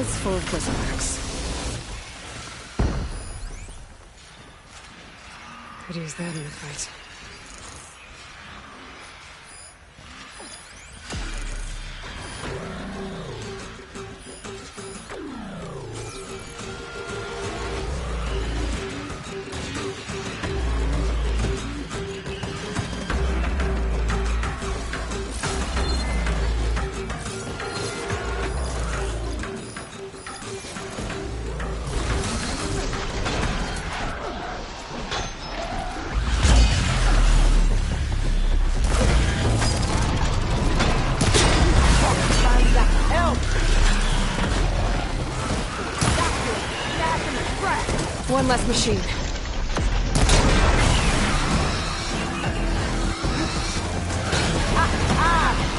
It's full of bristlebacks. Could use that in a fight. One less machine.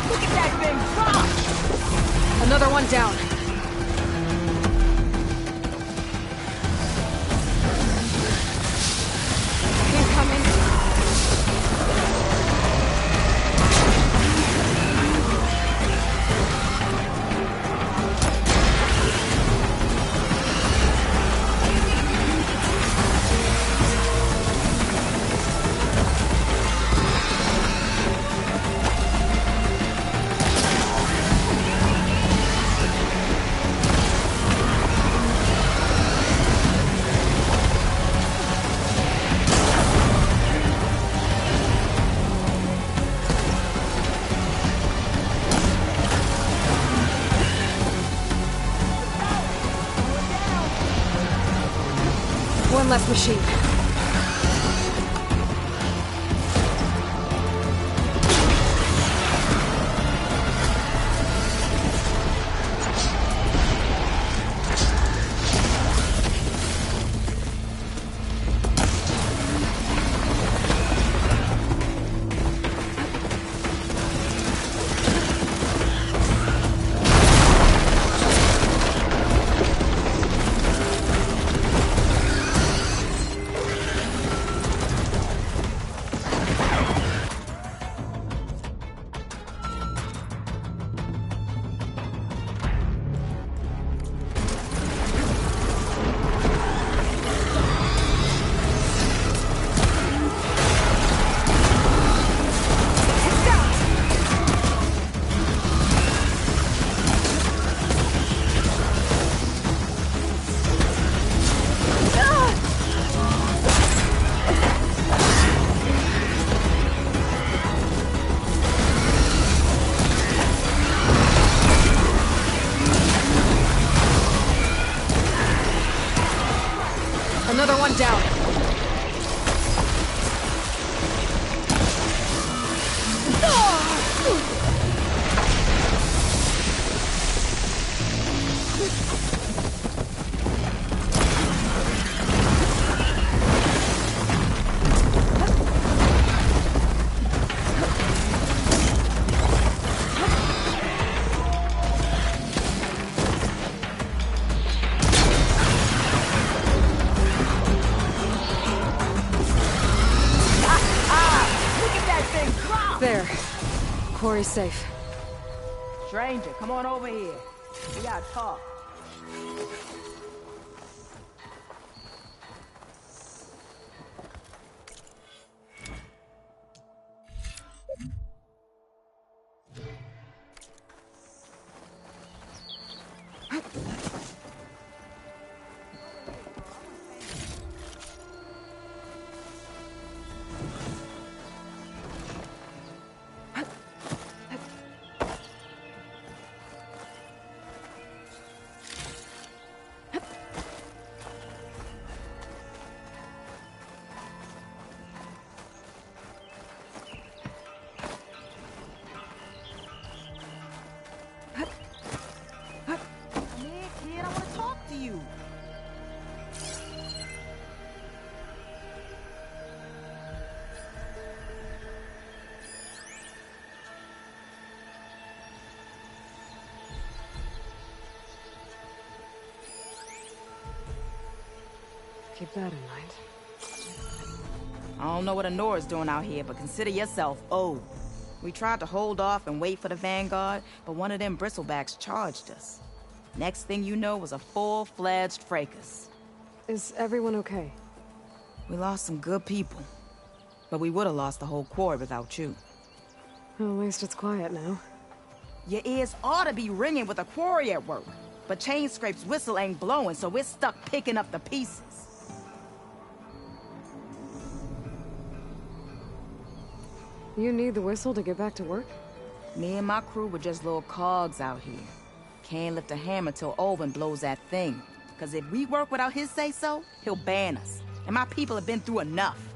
Look at that thing drop! Another one down. Incoming. One less machine. Another one down. There. Quarry's safe. Stranger, come on over here. We gotta talk. Keep that in mind. I don't know what Anora's doing out here, but consider yourself owed. We tried to hold off and wait for the Vanguard, but one of them bristlebacks charged us. Next thing you know was a full-fledged fracas. Is everyone okay? We lost some good people. But we would have lost the whole quarry without you. Well, at least it's quiet now. Your ears ought to be ringing with a quarry at work. But Chain Scrape's whistle ain't blowing, so we're stuck picking up the pieces. You need the whistle to get back to work? Me and my crew were just little cogs out here. Can't lift a hammer till Olvin blows that thing. Cause if we work without his say-so, he'll ban us. And my people have been through enough.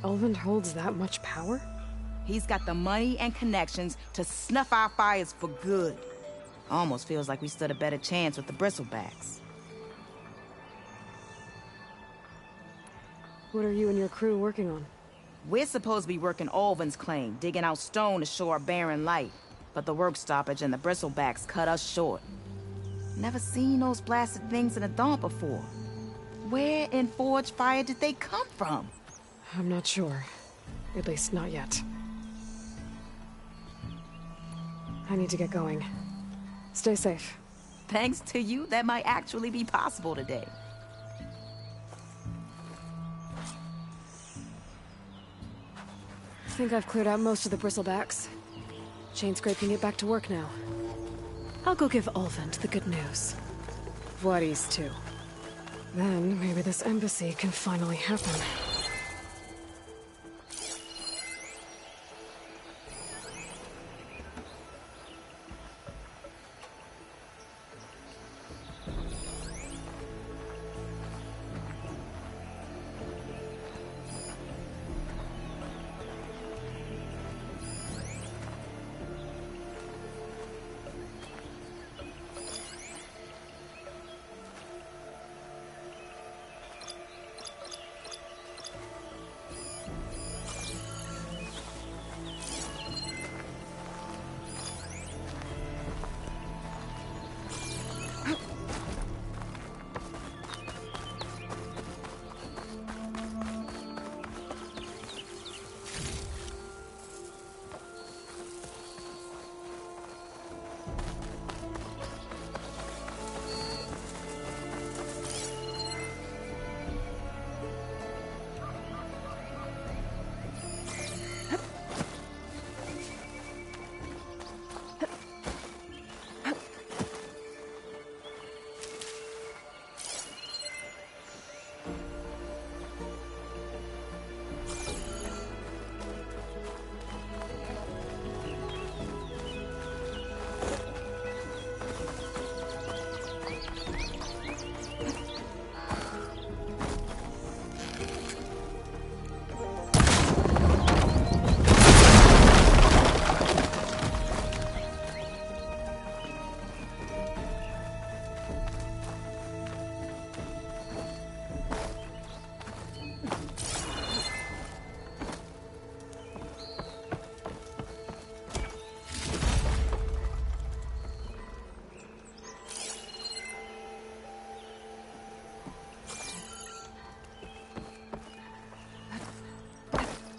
Olvin holds that much power? He's got the money and connections to snuff our fires for good. Almost feels like we stood a better chance with the bristlebacks. What are you and your crew working on? We're supposed to be working Olvin's claim, digging out stone to show our barren light. But the work stoppage and the bristlebacks cut us short. Never seen those blasted things in a dump before. Where in Forge Fire did they come from? I'm not sure. At least not yet. I need to get going. Stay safe. Thanks to you, that might actually be possible today. I think I've cleared out most of the bristlebacks. Chain Scrape can get back to work now. I'll go give Olvin the good news. Voorhees too. Then maybe this embassy can finally happen.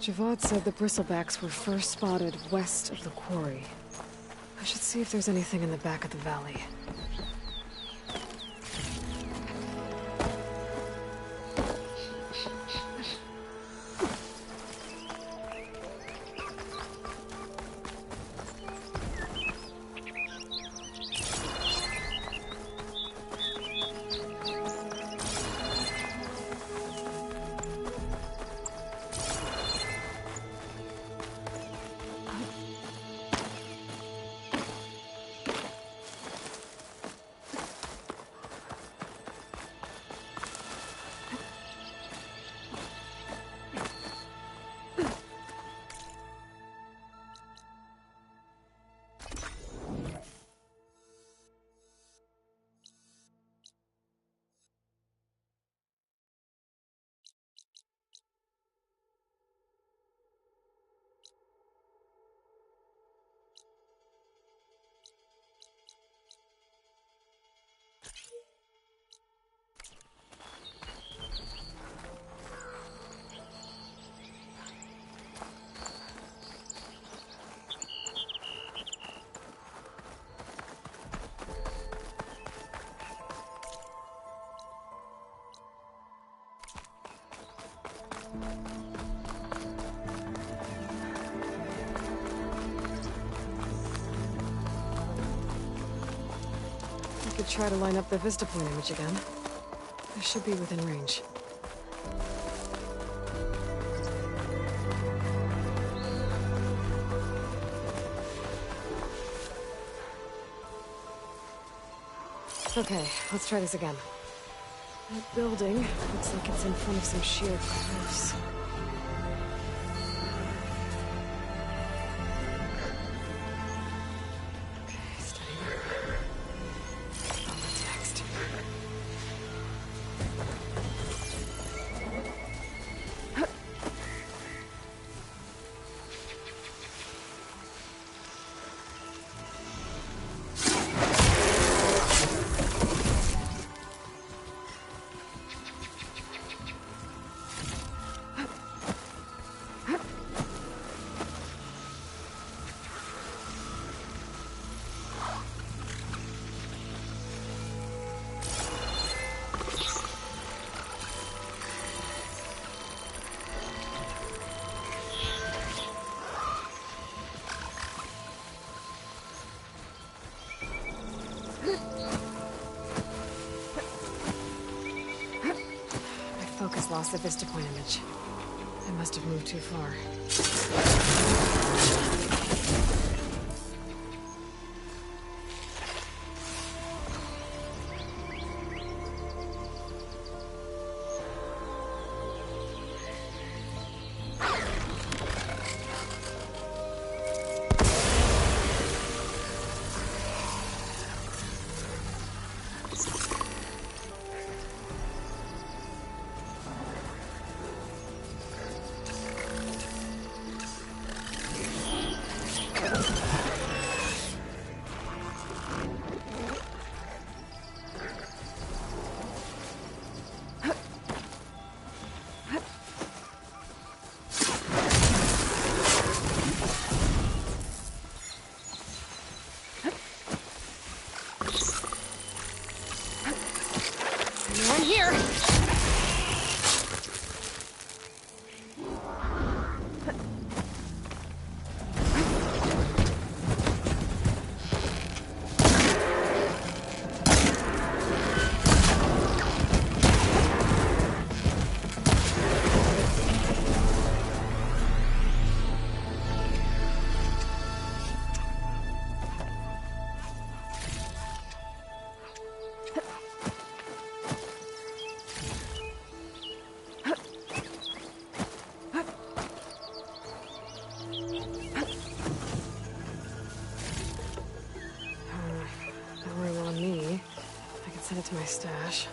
Javad said the bristlebacks were first spotted west of the quarry. I should see if there's anything in the back of the valley. try to line up the vista point image again. I should be within range. Okay, let's try this again. That building looks like it's in front of some sheer cliffs. Okay, steady. What's next? Focus lost the vista point image. I must have moved too far. Anyone here? Send it to my stash.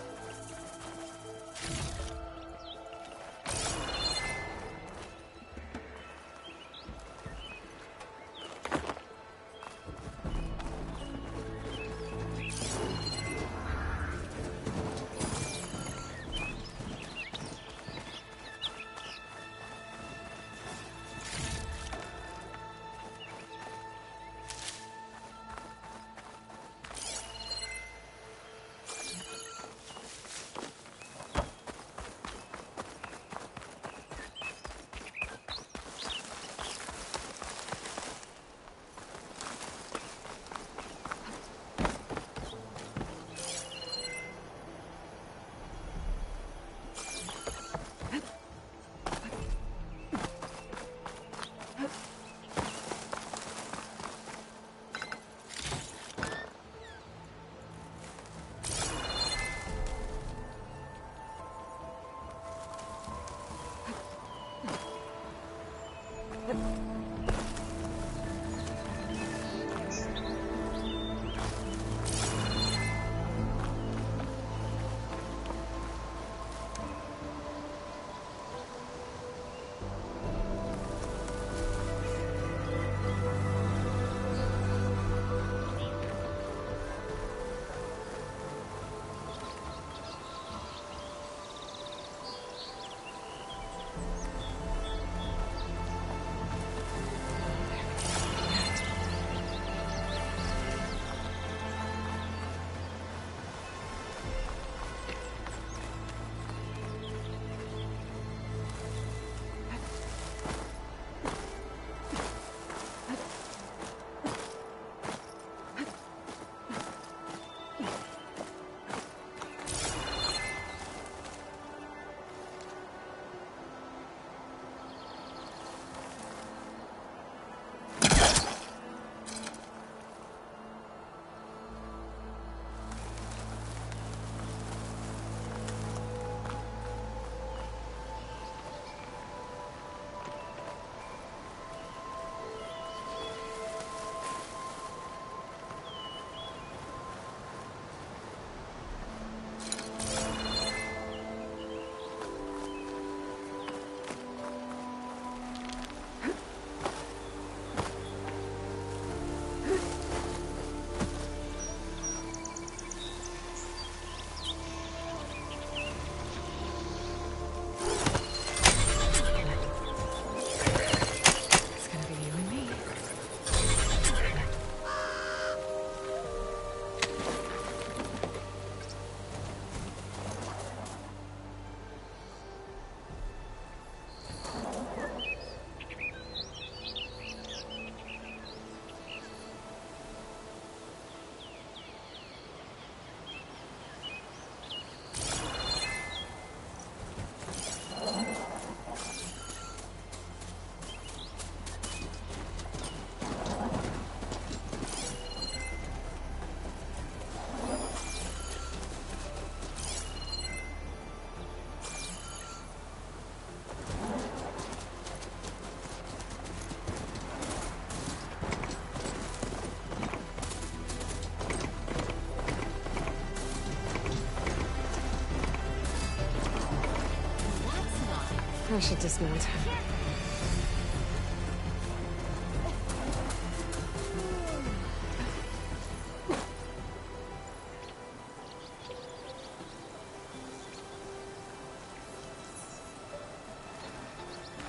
I should dismount.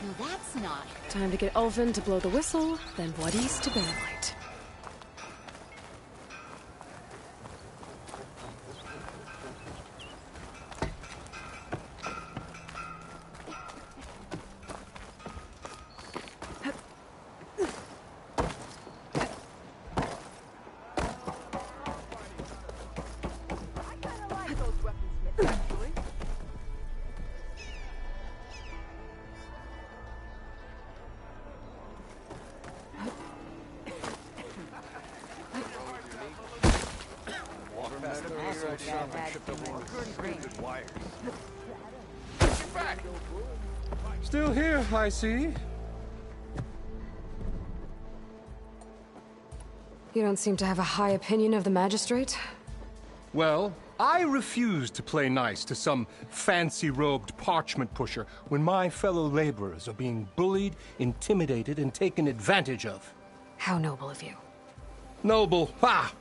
Well, that's not. Time to get Ulvin to blow the whistle, then Wadis to Bearlight. Still here, I see. You don't seem to have a high opinion of the magistrate? Well, I refuse to play nice to some fancy-robed parchment pusher when my fellow laborers are being bullied, intimidated, and taken advantage of. How noble of you. Noble, ha!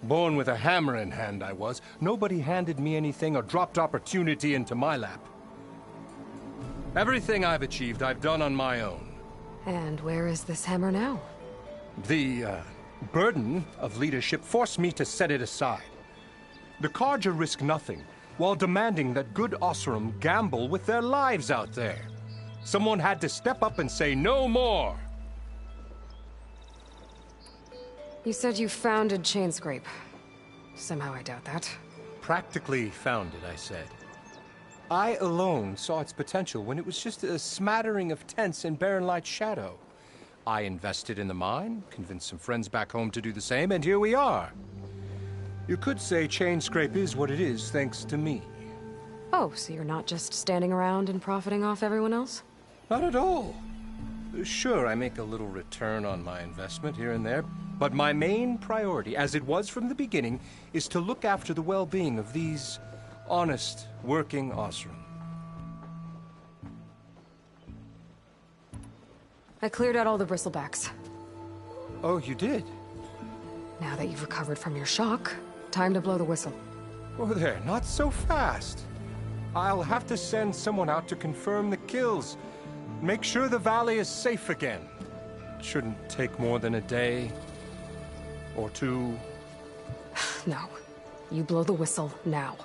Born with a hammer in hand, I was. Nobody handed me anything or dropped opportunity into my lap. Everything I've achieved, I've done on my own. And where is this hammer now? The burden of leadership forced me to set it aside. The Carja risk nothing, while demanding that good Osram gamble with their lives out there. Someone had to step up and say no more. You said you founded Chainscrape. Somehow I doubt that. Practically founded, I said. I alone saw its potential when it was just a smattering of tents in Barren Light's shadow. I invested in the mine, convinced some friends back home to do the same, and here we are. You could say Chainscrape is what it is thanks to me. Oh, so you're not just standing around and profiting off everyone else? Not at all. Sure, I make a little return on my investment here and there, but my main priority, as it was from the beginning, is to look after the well-being of these honest, working Osram. I cleared out all the bristlebacks. Oh, you did? Now that you've recovered from your shock, time to blow the whistle. Oh, there, not so fast. I'll have to send someone out to confirm the kills. Make sure the valley is safe again. It shouldn't take more than a day or two. No. You blow the whistle now.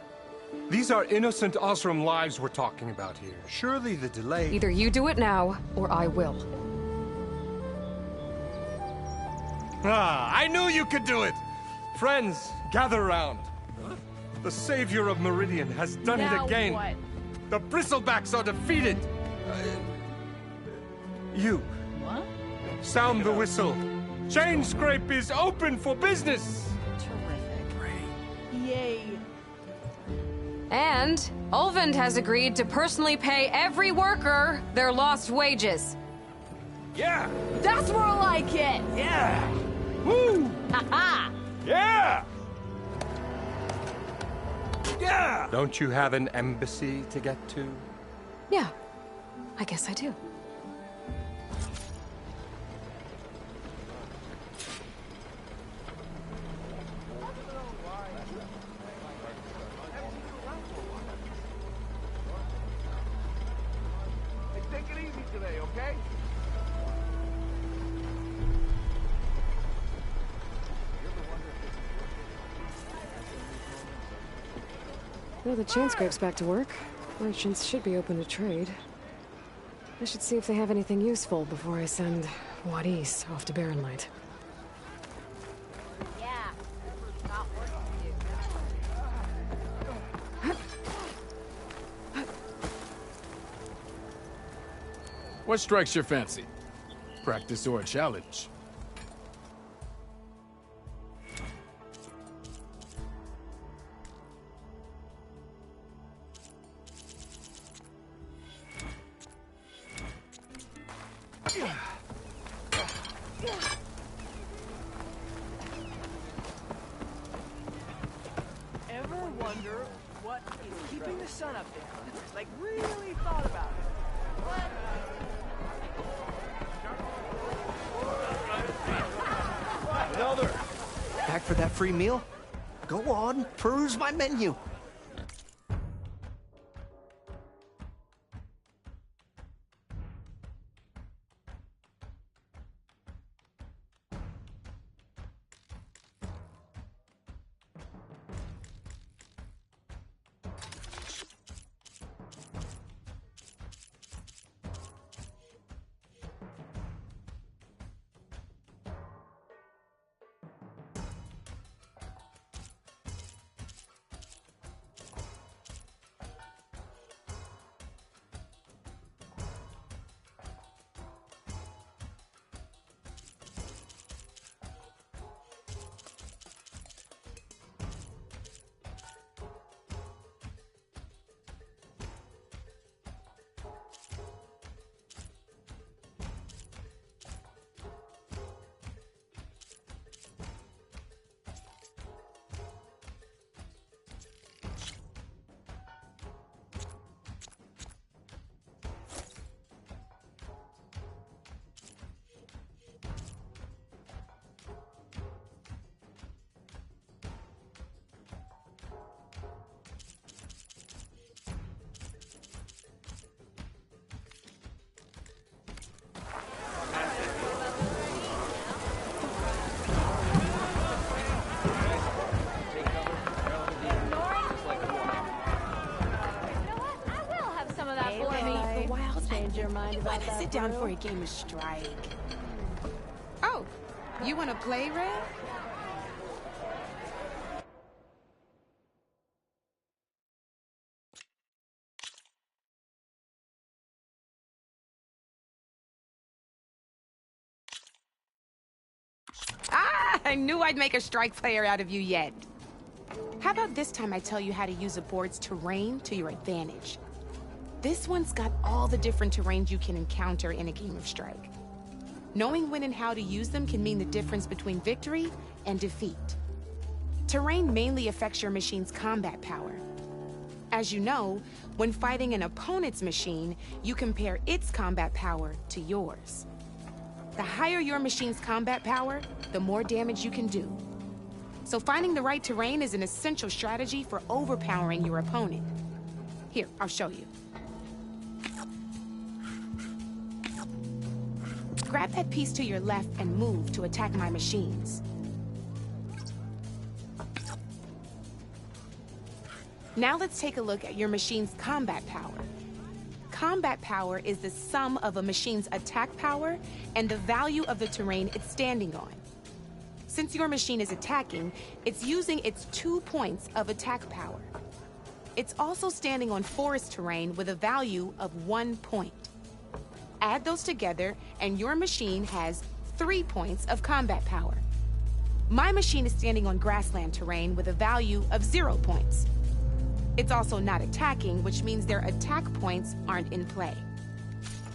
These are innocent Osram lives we're talking about here. Surely the delay... Either you do it now, or I will. Ah, I knew you could do it! Friends, gather around. The savior of Meridian has done it again. What? The bristlebacks are defeated. You. What? Sound the whistle. Chainscrape is open for business. Terrific. Yay. And Ulvin has agreed to personally pay every worker their lost wages. Yeah. That's more like it. Yeah. Woo. Ha-ha. Yeah. Yeah. Don't you have an embassy to get to? Yeah, I guess I do. Take it easy today, okay? Well, the Chainscrape's back to work. Merchants should be open to trade. I should see if they have anything useful before I send Wadis off to Barren Light. Yeah. Got work to do. What strikes your fancy? Practice or a challenge? Ever wonder what is keeping the sun up there? Like, really thought about it. Another! Back for that free meal? Go on, peruse my menu. Sit down for a game of Strike. Oh, you want to play, Red? Ah, I knew I'd make a Strike player out of you yet. How about this time I tell you how to use a board's terrain to your advantage? This one's got all the different terrains you can encounter in a game of Strike. Knowing when and how to use them can mean the difference between victory and defeat. Terrain mainly affects your machine's combat power. As you know, when fighting an opponent's machine, you compare its combat power to yours. The higher your machine's combat power, the more damage you can do. So finding the right terrain is an essential strategy for overpowering your opponent. Here, I'll show you. Grab that piece to your left and move to attack my machines. Now let's take a look at your machine's combat power. Combat power is the sum of a machine's attack power and the value of the terrain it's standing on. Since your machine is attacking, it's using its 2 points of attack power. It's also standing on forest terrain with a value of 1 point. Add those together, and your machine has 3 points of combat power. My machine is standing on grassland terrain with a value of 0 points. It's also not attacking, which means their attack points aren't in play.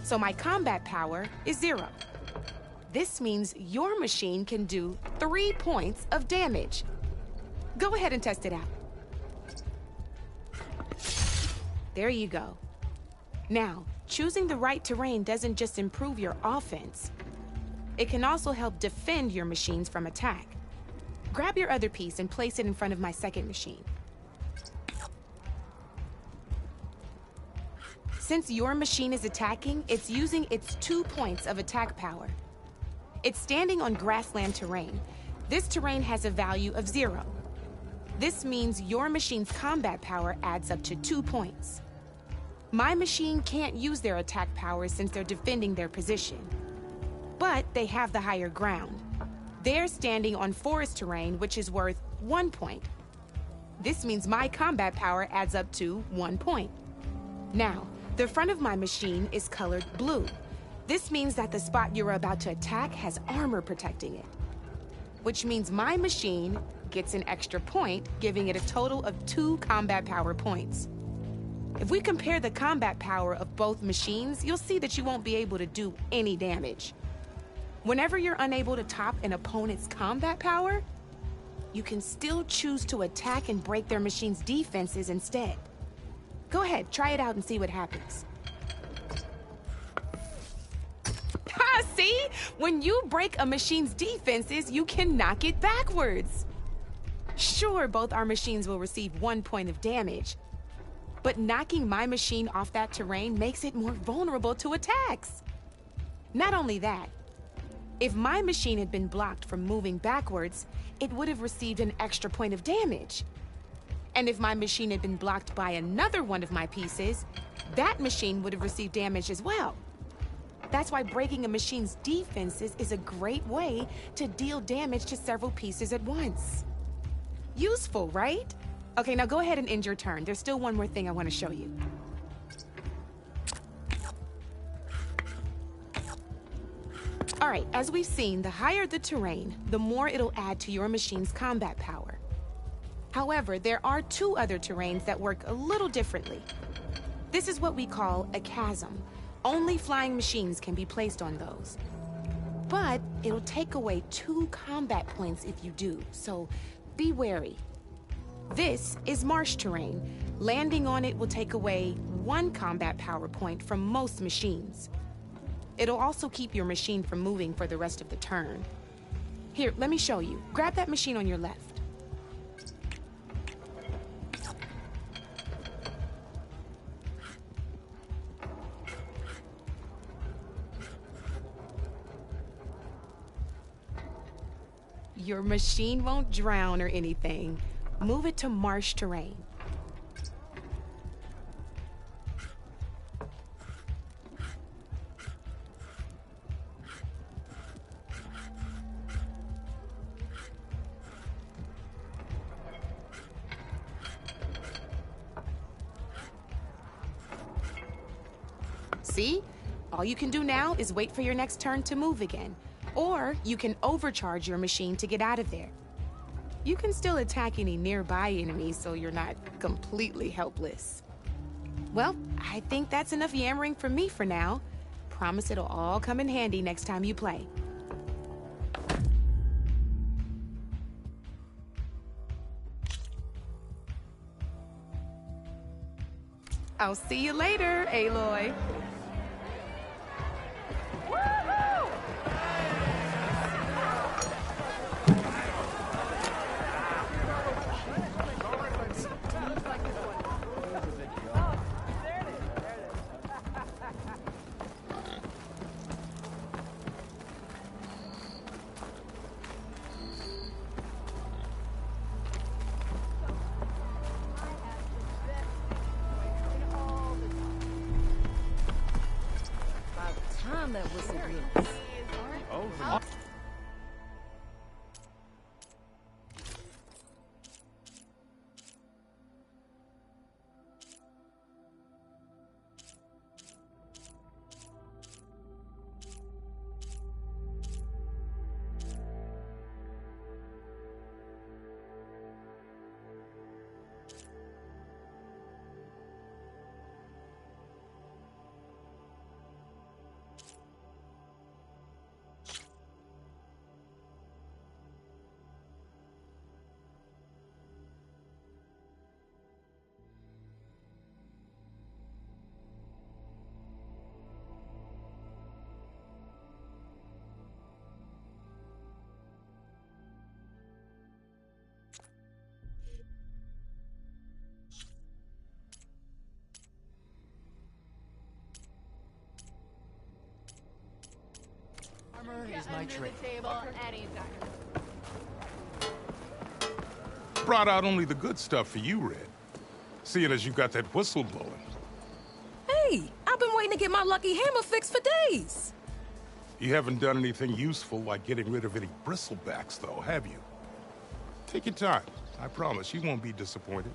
So my combat power is 0. This means your machine can do 3 points of damage. Go ahead and test it out. There you go. Now, choosing the right terrain doesn't just improve your offense. It can also help defend your machines from attack. Grab your other piece and place it in front of my second machine. Since your machine is attacking, it's using its 2 points of attack power. It's standing on grassland terrain. This terrain has a value of 0. This means your machine's combat power adds up to 2 points. My machine can't use their attack power since they're defending their position. But they have the higher ground. They're standing on forest terrain, which is worth 1 point. This means my combat power adds up to 1 point. Now, the front of my machine is colored blue. This means that the spot you're about to attack has armor protecting it, which means my machine gets an extra point, giving it a total of 2 combat power points. If we compare the combat power of both machines, you'll see that you won't be able to do any damage. Whenever you're unable to top an opponent's combat power, you can still choose to attack and break their machine's defenses instead. Go ahead, try it out and see what happens. See? When you break a machine's defenses, you can knock it backwards. Sure, both our machines will receive 1 point of damage, but knocking my machine off that terrain makes it more vulnerable to attacks. Not only that, if my machine had been blocked from moving backwards, it would have received an extra point of damage. And if my machine had been blocked by another one of my pieces, that machine would have received damage as well. That's why breaking a machine's defenses is a great way to deal damage to several pieces at once. Useful, right? Okay, now go ahead and end your turn. There's still one more thing I want to show you. All right, as we've seen, the higher the terrain, the more it'll add to your machine's combat power. However, there are 2 other terrains that work a little differently. This is what we call a chasm. Only flying machines can be placed on those. But it'll take away 2 combat points if you do, so be wary. This is marsh terrain. Landing on it will take away 1 combat power point from most machines. It'll also keep your machine from moving for the rest of the turn. Here, let me show you. Grab that machine on your left. Your machine won't drown or anything. Move it to marsh terrain. See? All you can do now is wait for your next turn to move again. Or you can overcharge your machine to get out of there. You can still attack any nearby enemies so you're not completely helpless. Well, I think that's enough yammering from me for now. Promise it'll all come in handy next time you play. I'll see you later, Aloy. That whistle blows. Oh, Is my trade. Brought out only the good stuff for you, Red. Seeing as you got that whistle blowing. Hey, I've been waiting to get my lucky hammer fixed for days. You haven't done anything useful like getting rid of any bristlebacks, though, have you? Take your time. I promise you won't be disappointed.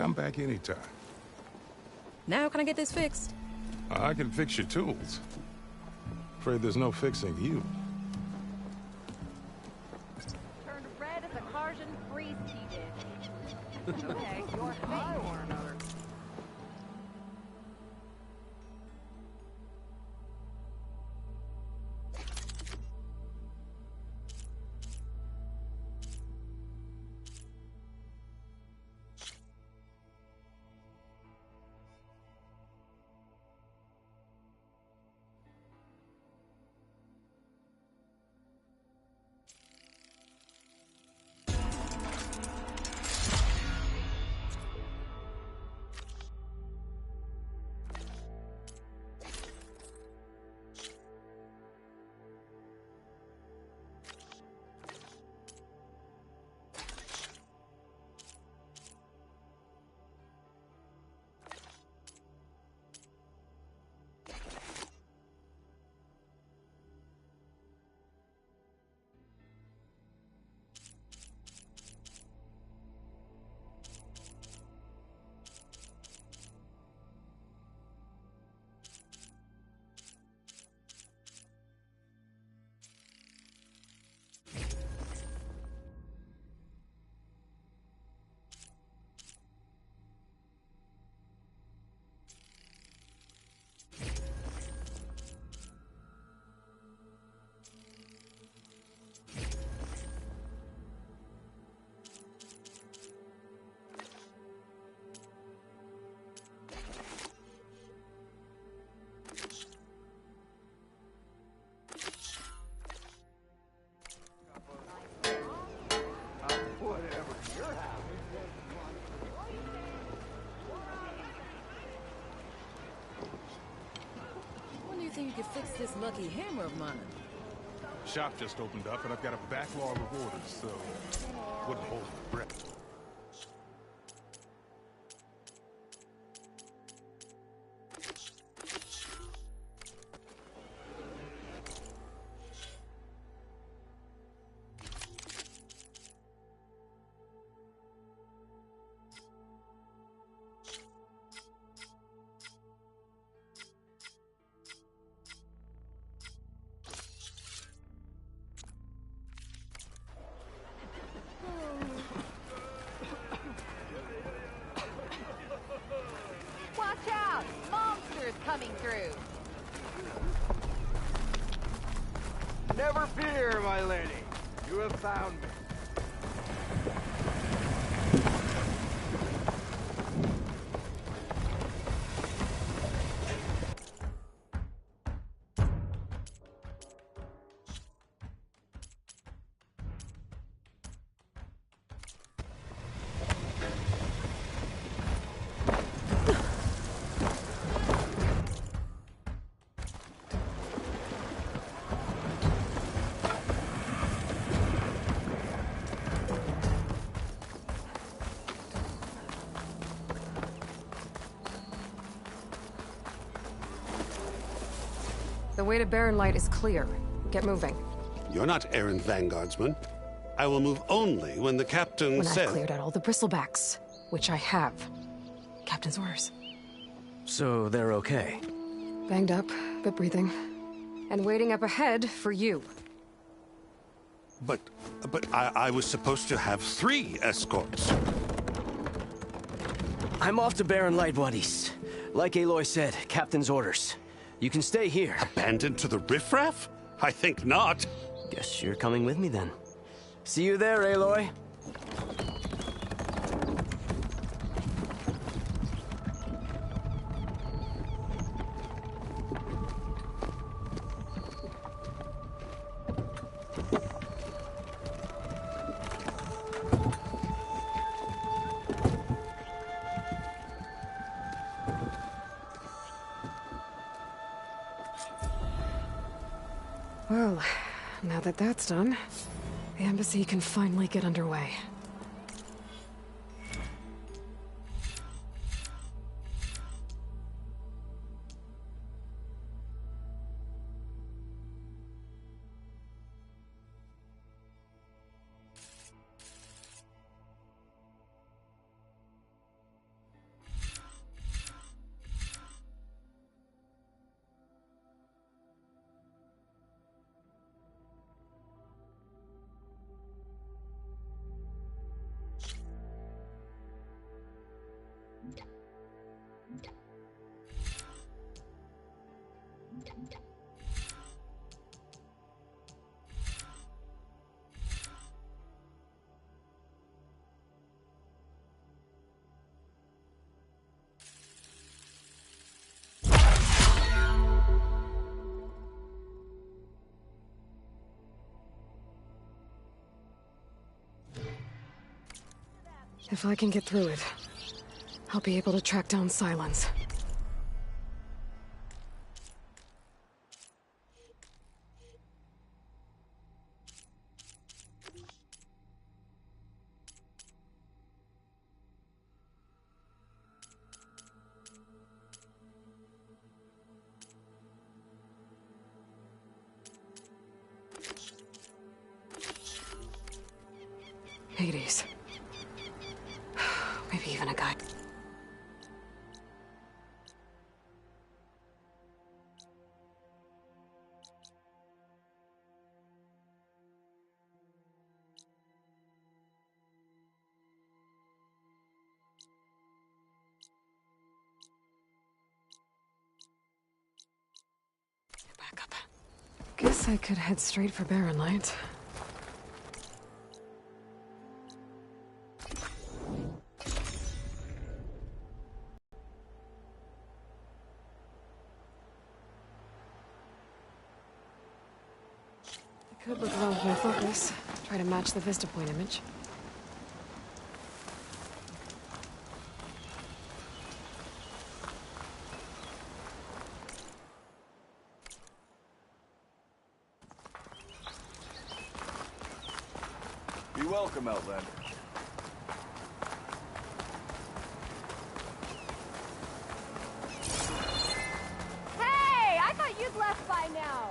Come back anytime. Now can I get this fixed? I can fix your tools. Afraid there's no fixing you. Turned red as a Karjan freeze tea dish. Okay, your fate. When do you think you can fix this lucky hammer of mine? Shop just opened up, and I've got a backlog of orders, so wouldn't hold my breath. Watch out! Monsters coming through! Never fear, my lady. You have found me. The way to Barren Light is clear. Get moving. You're not errand vanguardsman. I will move only when the captain When says... I've cleared out all the bristlebacks, which I have. Captain's orders. So they're okay? Banged up, but breathing. And waiting up ahead for you. But I was supposed to have 3 escorts. I'm off to Barren Light, buddies. Like Aloy said, captain's orders. You can stay here. Abandoned to the riffraff? I think not. Guess you're coming with me then. See you there, Aloy. Well, now that that's done, the embassy can finally get underway. If I can get through it, I'll be able to track down Silence. Hades. Maybe even a guy. Back up. Guess I could head straight for Barren Light. Could look around with my focus. Try to match the Vista Point image. Be welcome, Outlander. Hey! I thought you'd left by now!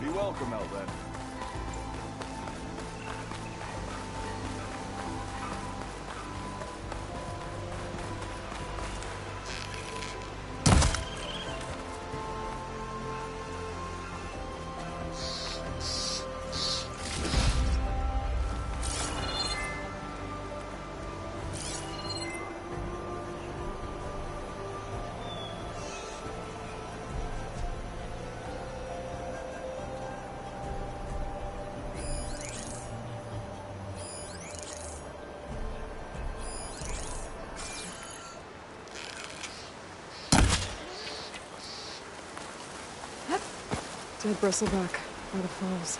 Be welcome, Outlander. Dead bristleback by the falls.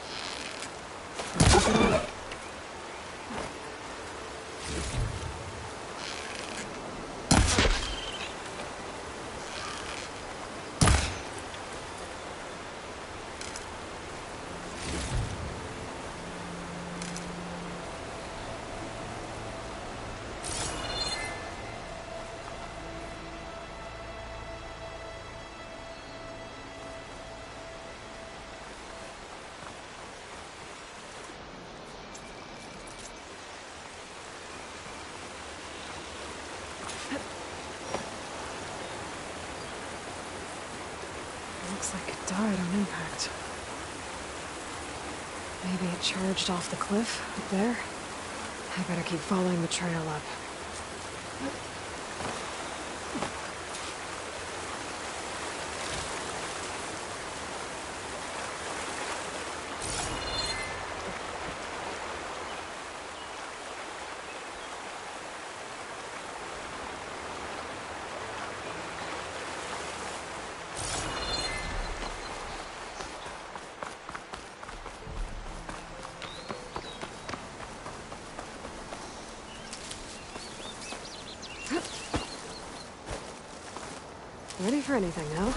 Looks like it died on impact. Maybe it charged off the cliff up there. I better keep following the trail up. Ready for anything now.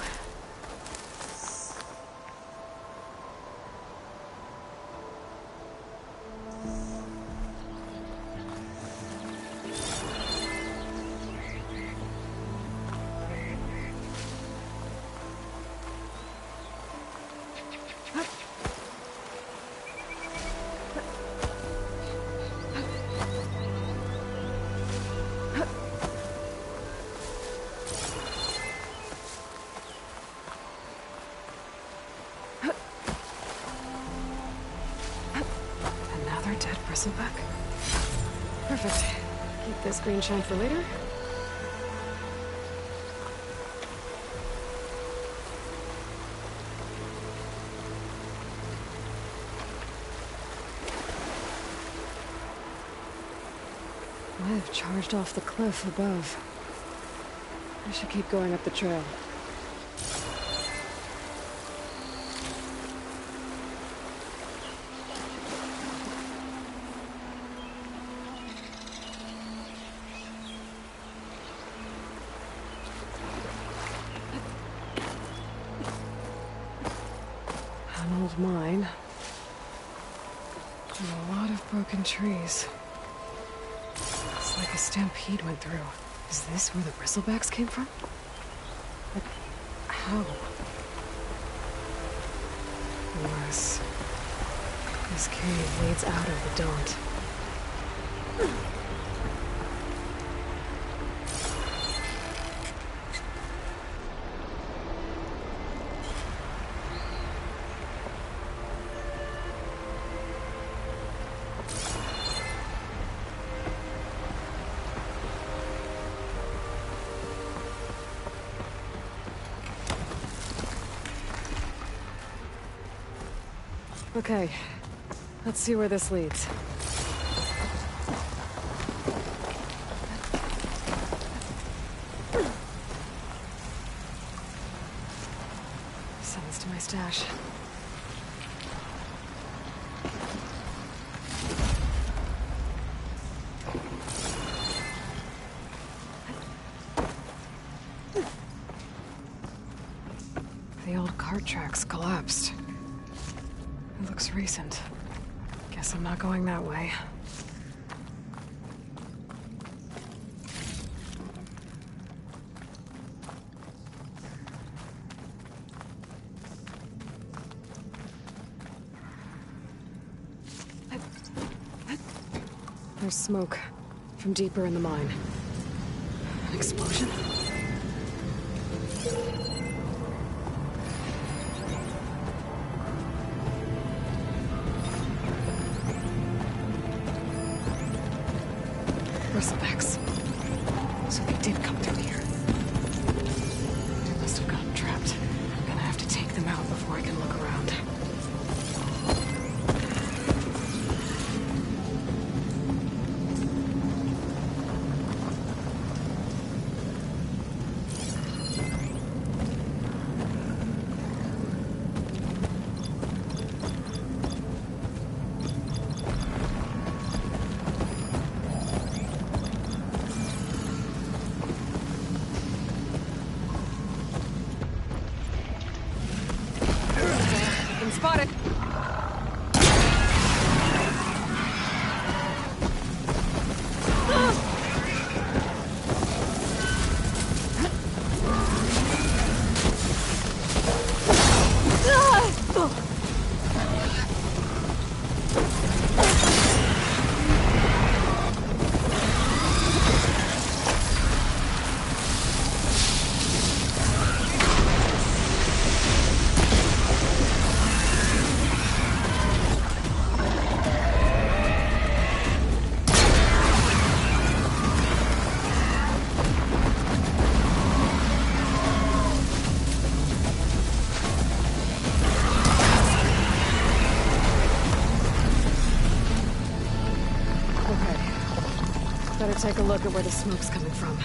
Another dead bristleback. Perfect. Keep this green shine for later. I've charged off the cliff above. I should keep going up the trail. An old mine. And a lot of broken trees. It's like a stampede went through. Is this where the bristlebacks came from? But how? Unless this cave leads out of the Daunt. Okay, let's see where this leads. Sends to my stash. The old cart tracks collapsed. It looks recent. Guess I'm not going that way. There's smoke from deeper in the mine. An explosion? Bristlebacks. So they did come through here. They must have gotten trapped. I'm gonna have to take them out before I can look around. Spotted. Better take a look at where the smoke's coming from.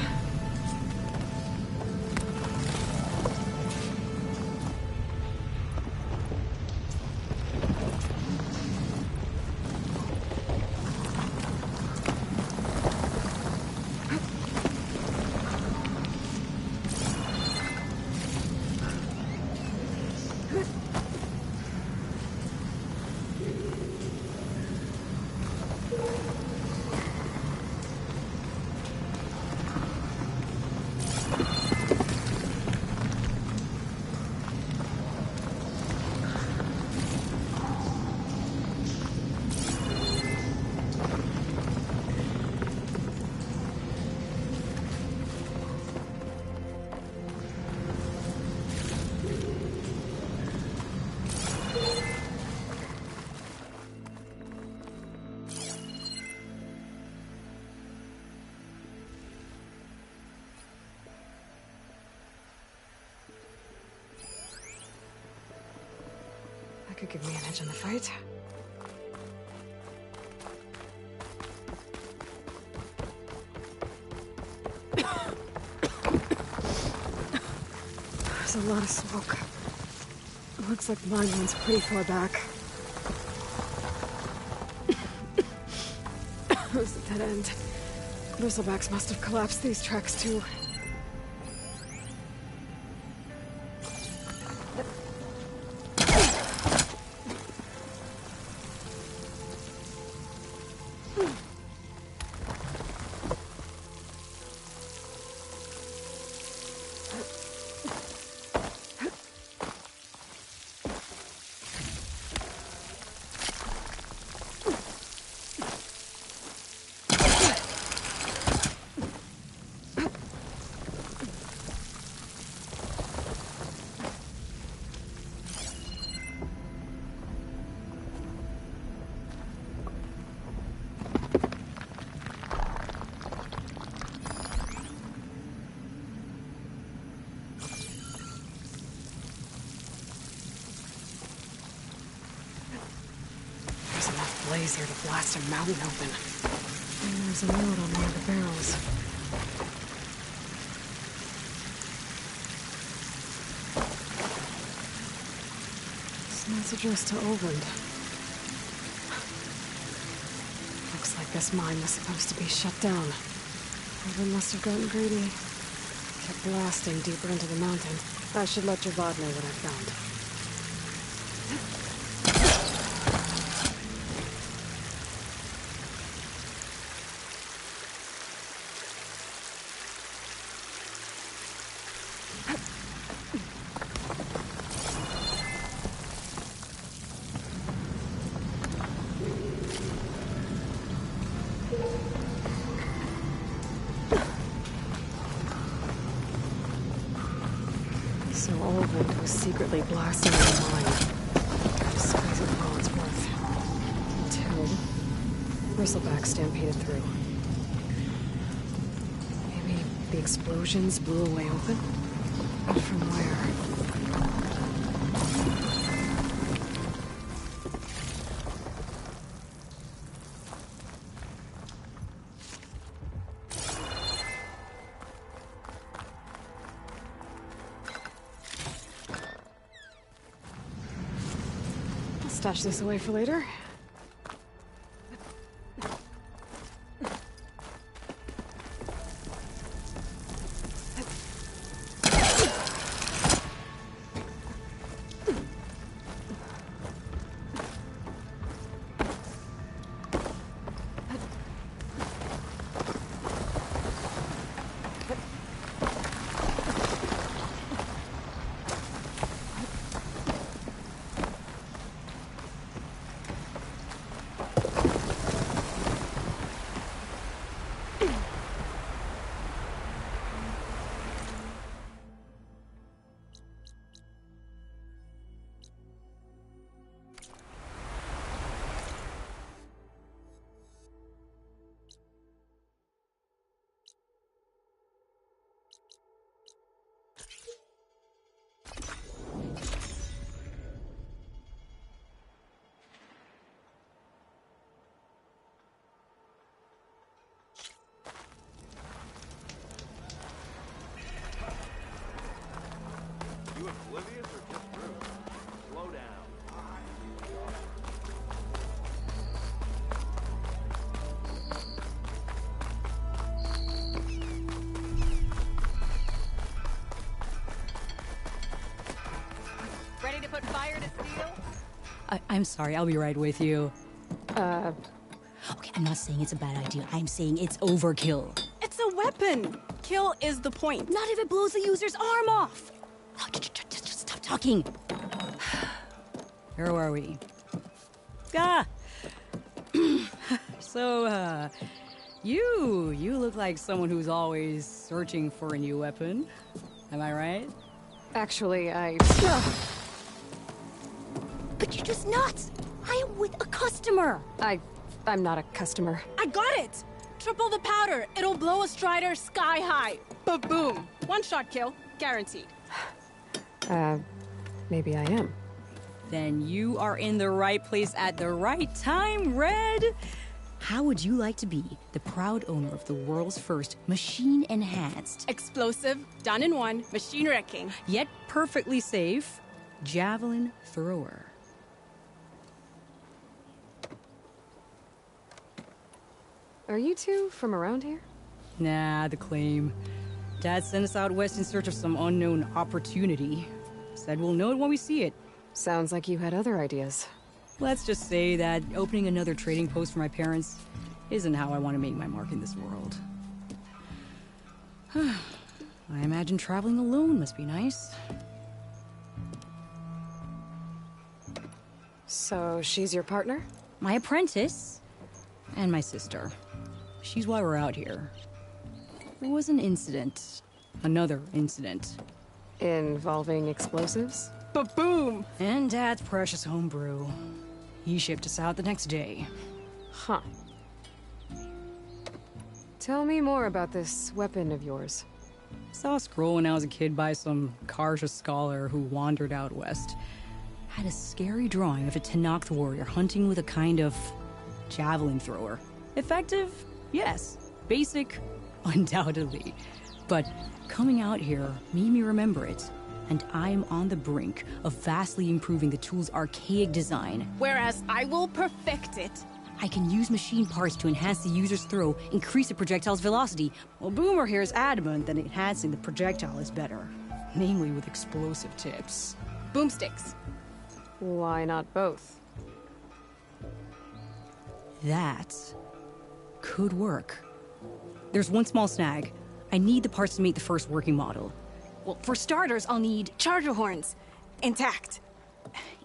Could give me an edge in the fight. There's a lot of smoke. Looks like the mine runs pretty far back. There's a dead end. Bristlebacks must have collapsed these tracks too. Blaze here to blast a mountain open. And there's a note on one of the barrels. This note's addressed to Oland. Looks like this mine was supposed to be shut down. Oland must have gotten greedy. Kept blasting deeper into the mountain. I should let Javad know what I found. So Oland was secretly blasting the mine. Squeeze it for all it's worth. Until Bristleback stampeded through. Maybe the explosions blew a way open? But from where? Stash this away for later. You oblivious or just rude? Slow down. Ready to put fire to steel? I'm sorry, I'll be right with you. Okay, I'm not saying it's a bad idea. I'm saying it's overkill. It's a weapon. Kill is the point. Not if it blows the user's arm off. Oh, just stop talking. Where are we? So, you look like someone who's always searching for a new weapon. Am I right? Actually, But you're just nuts. I am with a customer. I'm not a customer. I got it. Triple the powder. It'll blow a Strider sky high. Ba-boom. One shot kill. Guaranteed. Maybe I am. Then you are in the right place at the right time, Red. How would you like to be the proud owner of the world's first machine-enhanced, Explosive, done in one, machine wrecking. yet perfectly safe, javelin thrower? Are you two from around here? Nah, the claim. Dad sent us out west in search of some unknown opportunity. Said we'll know it when we see it. Sounds like you had other ideas. Let's just say that opening another trading post for my parents isn't how I want to make my mark in this world. I imagine traveling alone must be nice. So she's your partner? My apprentice and my sister. She's why we're out here. There was an incident. Another incident. Involving explosives? Ba-boom! And Dad's precious homebrew. He shipped us out the next day. Huh. Tell me more about this weapon of yours. Saw a scroll when I was a kid by some Karja scholar who wandered out west. Had a scary drawing of a Tenakth warrior hunting with a kind of javelin thrower. Effective? Yes. Basic? Undoubtedly. But coming out here made me remember it. And I'm on the brink of vastly improving the tool's archaic design. Whereas I will perfect it. I can use machine parts to enhance the user's throw, increase the projectile's velocity. Well, Boomer here is adamant that enhancing the projectile is better. Namely with explosive tips. Boomsticks. Why not both? That could work. There's one small snag. I need the parts to make the first working model. Well, for starters, I'll need charger horns. Intact.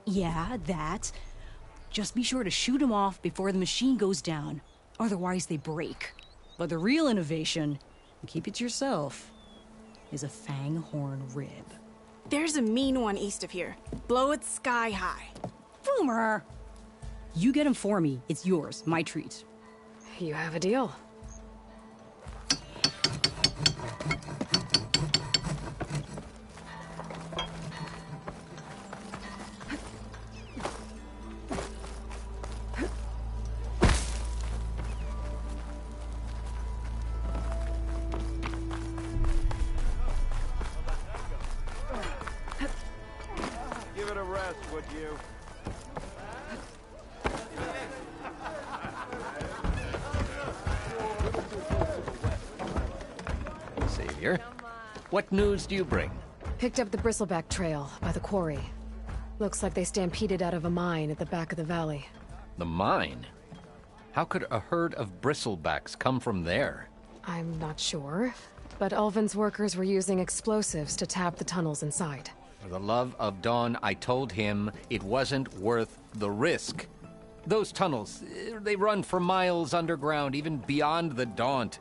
Yeah, that. Just be sure to shoot them off before the machine goes down. Otherwise, they break. But the real innovation, and keep it to yourself, is a fang horn rib. There's a mean one east of here. Blow it sky high. Boomer! You get him for me. It's yours. My treat. You have a deal. Give it a rest, would you? Savior, what news do you bring? Picked up the bristleback trail by the quarry. Looks like they stampeded out of a mine at the back of the valley. The mine? How could a herd of bristlebacks come from there? I'm not sure, but Ulvin's workers were using explosives to tap the tunnels inside. For the love of Dawn, I told him it wasn't worth the risk. Those tunnels, they run for miles underground, even beyond the Daunt.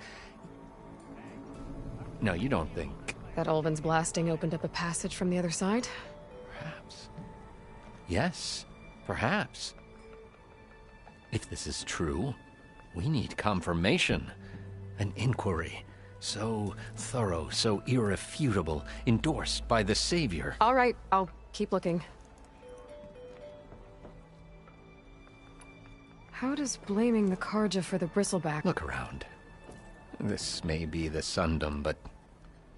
No, you don't think... That Ulvin's blasting opened up a passage from the other side? Perhaps. Yes, perhaps. If this is true, we need confirmation. An inquiry. So thorough, so irrefutable, endorsed by the Savior. All right, I'll keep looking. How does blaming the Karja for the bristleback... Look around. This may be the Sundom, but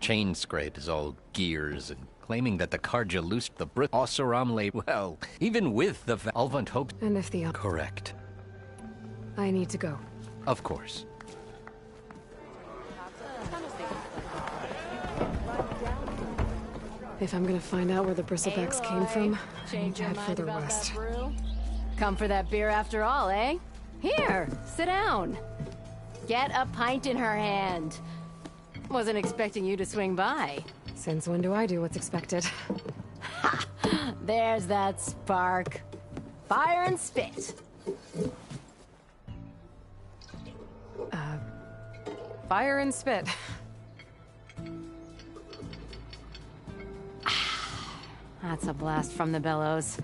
chain scrape is all gears, and claiming that the Karja loosed the Ossaramle, well, even with the Ulvant hopes... And if the... Correct. I need to go. Of course. If I'm gonna find out where the bristlebacks came from, I need to head further west. Come for that beer after all, eh? Here, sit down. Get a pint in her hand. Wasn't expecting you to swing by. Since when do I do what's expected? Ha! There's that spark. Fire and spit. Fire and spit. That's a blast from the bellows.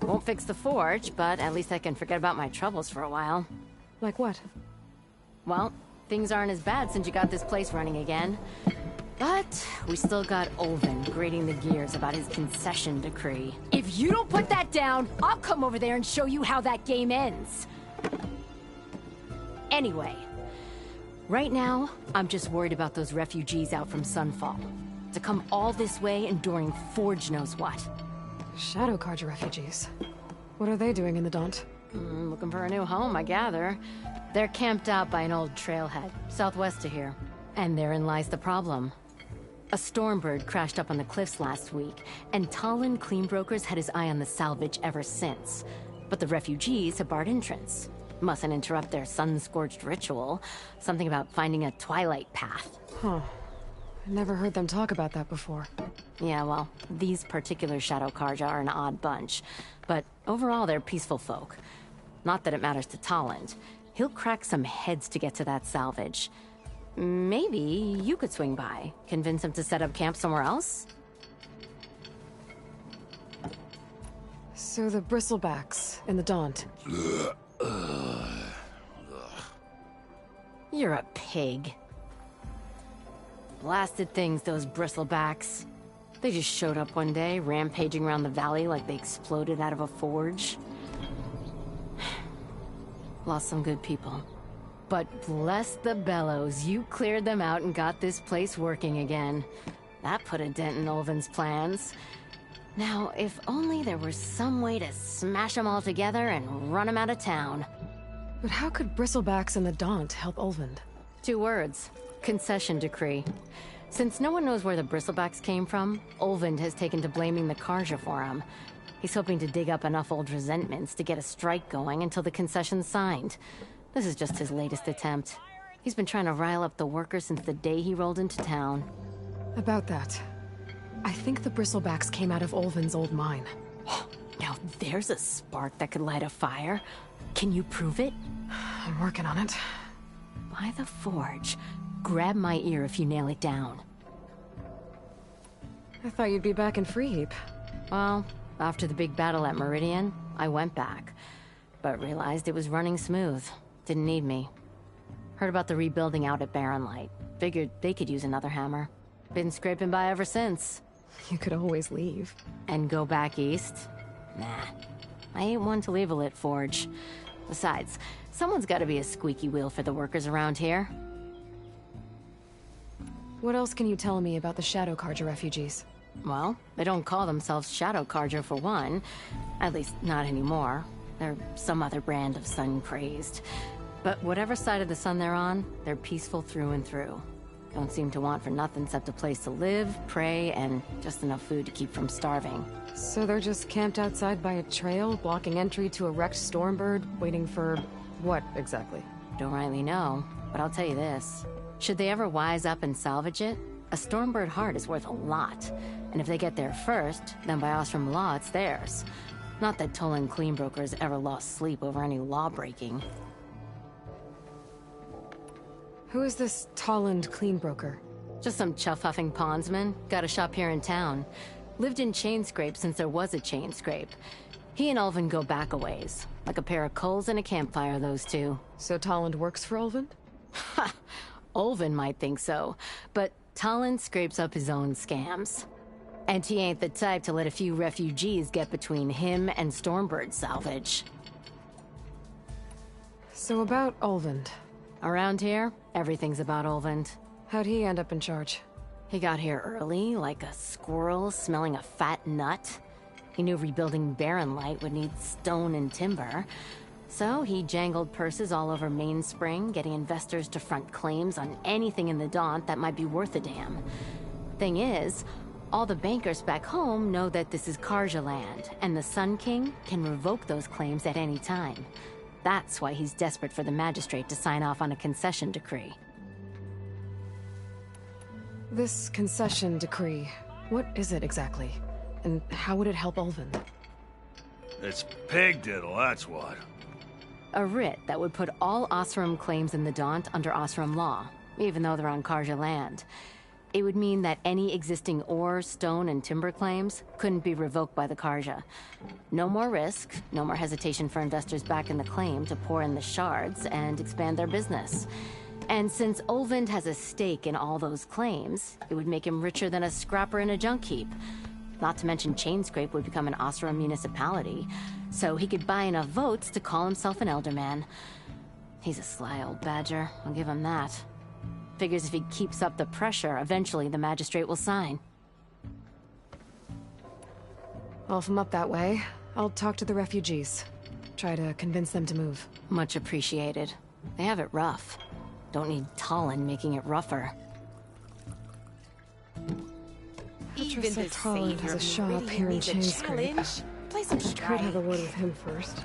Won't fix the forge, but at least I can forget about my troubles for a while. Like what? Well, things aren't as bad since you got this place running again. But we still got Olvin grating the gears about his concession decree. If you don't put that down, I'll come over there and show you how that game ends. Anyway, right now, I'm just worried about those refugees out from Sunfall. To come all this way enduring Forge knows what. Shadow Carja refugees. What are they doing in the Daunt? Looking for a new home, I gather. They're camped out by an old trailhead, southwest of here. And therein lies the problem. A Stormbird crashed up on the cliffs last week, and Talon Cleanbrokers had his eye on the salvage ever since. But the refugees have barred entrance. Mustn't interrupt their sun-scorched ritual. Something about finding a twilight path. Huh. Never heard them talk about that before. Yeah, well, these particular Shadow Carja are an odd bunch. But overall, they're peaceful folk. Not that it matters to Talon. He'll crack some heads to get to that salvage. Maybe you could swing by, convince him to set up camp somewhere else? So the bristlebacks in the Daunt. You're a pig. Blasted things, those bristlebacks. They just showed up one day, rampaging around the valley like they exploded out of a forge. Lost some good people. But bless the bellows, you cleared them out and got this place working again. That put a dent in Olvin's plans. Now, if only there were some way to smash them all together and run them out of town. But how could bristlebacks in the Daunt help Olvind? 2 words. Concession decree. Since no one knows where the bristlebacks came from, Olvind has taken to blaming the Carja for them. He's hoping to dig up enough old resentments to get a strike going until the concession's signed. This is just his latest attempt. He's been trying to rile up the workers since the day he rolled into town. About that, I think the bristlebacks came out of Olvin's old mine. Now there's a spark that could light a fire. Can you prove it? I'm working on it. By the Forge. Grab my ear if you nail it down. I thought you'd be back in Freeheap. Well, after the big battle at Meridian, I went back. But realized it was running smooth. Didn't need me. Heard about the rebuilding out at Barren Light. Figured they could use another hammer. Been scraping by ever since. You could always leave. And go back east? Nah. I ain't one to leave a lit forge. Besides, someone's gotta be a squeaky wheel for the workers around here. What else can you tell me about the Shadow Carja refugees? Well, they don't call themselves Shadow Carja for one. At least, not anymore. They're some other brand of sun-crazed. But whatever side of the sun they're on, they're peaceful through and through. Don't seem to want for nothing except a place to live, pray, and just enough food to keep from starving. So they're just camped outside by a trail, blocking entry to a wrecked Stormbird, waiting for... what, exactly? Don't rightly know, but I'll tell you this. Should they ever wise up and salvage it, a Stormbird heart is worth a lot. And if they get there first, then by Ostrom law, it's theirs. Not that Tolan Cleanbrokers ever lost sleep over any law-breaking. Who is this Tolland Cleanbroker? Just some chuff-huffing pondsman. Got a shop here in town. Lived in Chainscrape since there was a Chainscrape. He and Ulvin go back a ways. Like a pair of coals and a campfire, those two. So Tolland works for Ulvin? Ha! Ulvin might think so, but Tolland scrapes up his own scams. And he ain't the type to let a few refugees get between him and Stormbird salvage. So about Ulvind. Around here, everything's about Ulvind. How'd he end up in charge? He got here early, like a squirrel smelling a fat nut. He knew rebuilding Barren Light would need stone and timber. So he jangled purses all over Mainspring, getting investors to front claims on anything in the Daunt that might be worth a damn. Thing is, all the bankers back home know that this is Carja land, and the Sun King can revoke those claims at any time. That's why he's desperate for the magistrate to sign off on a concession decree. This concession decree, what is it exactly? And how would it help Ulvin? It's pig diddle, that's what. A writ that would put all Osram claims in the Daunt under Osram law, even though they're on Carja land. It would mean that any existing ore, stone, and timber claims couldn't be revoked by the Carja. No more risk, no more hesitation for investors back in the claim to pour in the shards and expand their business. And since Olvend has a stake in all those claims, it would make him richer than a scrapper in a junk heap. Not to mention Chainscrape would become an Oseram municipality, so he could buy enough votes to call himself an Elderman. He's a sly old badger, I'll give him that. Figures if he keeps up the pressure, eventually the magistrate will sign. Well, if I'm up that way, I'll talk to the refugees. Try to convince them to move. Much appreciated. They have it rough. Don't need Talon making it rougher. Professor Talon has a shop here in Chainscrape. Play some I could have a word with him first.